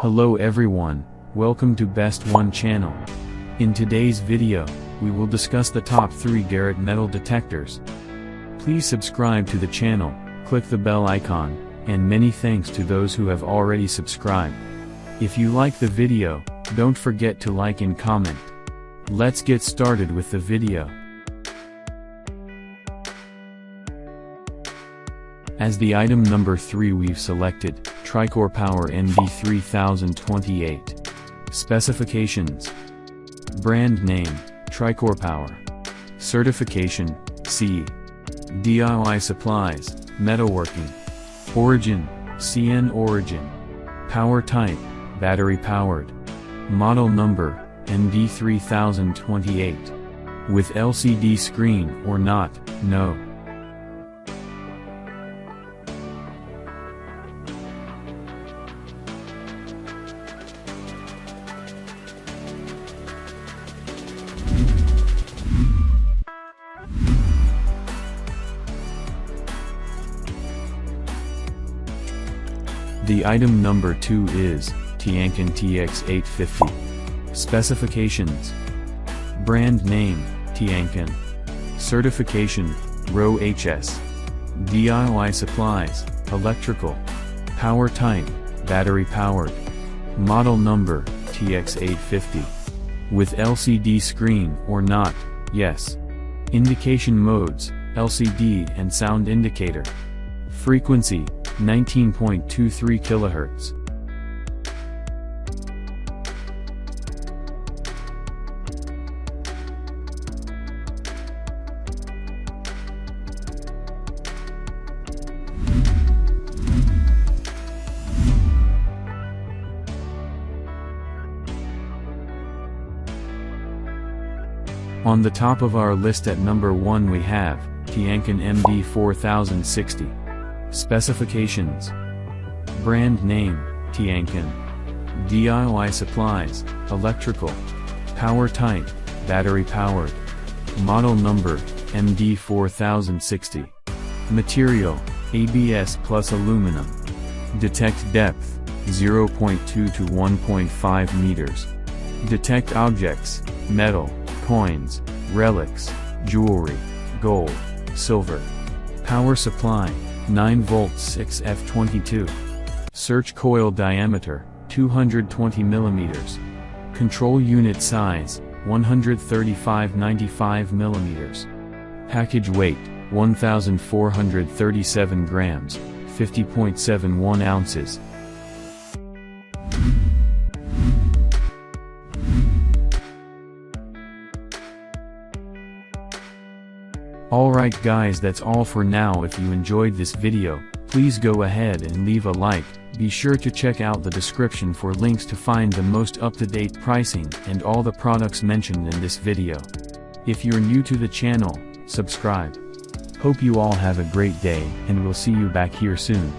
Hello everyone, welcome to Best One channel. In today's video, we will discuss the top 3 Garrett Metal Detectors. Please subscribe to the channel, click the bell icon, and many thanks to those who have already subscribed. If you like the video, don't forget to like and comment. Let's get started with the video. As the item number 3 we've selected, TriCore Power MD4060. Specifications. Brand name, TriCore Power. Certification, C. DIY supplies, metalworking. Origin, CN origin. Power type, battery powered. Model number, MD4028. With LCD screen or not, no. The item number 2 is Tiancon TX850. Specifications. Brand name, Tiancon. Certification, RO HS. DIY supplies, electrical. Power type, battery powered. Model number, TX850. With LCD screen or not, yes. Indication modes, LCD and sound indicator. Frequency, 19.23 kHz. On the top of our list at number 1 we have Tiancon MD4060. Specifications. Brand name, Tiancon. DIY supplies, electrical. Power type, battery powered. Model number, MD4060. Material, ABS plus aluminum. Detect depth, 0.2 to 1.5 meters. Detect objects, metal, coins, relics, jewelry, gold, silver. Power supply, 9 volts 6F22. Search coil diameter, 220 mm. Control unit size, 135/95 mm. Package weight, 1,437 grams, 50.71 ounces. Alright guys, that's all for now. If you enjoyed this video, please go ahead and leave a like. Be sure to check out the description for links to find the most up-to-date pricing and all the products mentioned in this video. If you're new to the channel, subscribe. Hope you all have a great day and we'll see you back here soon.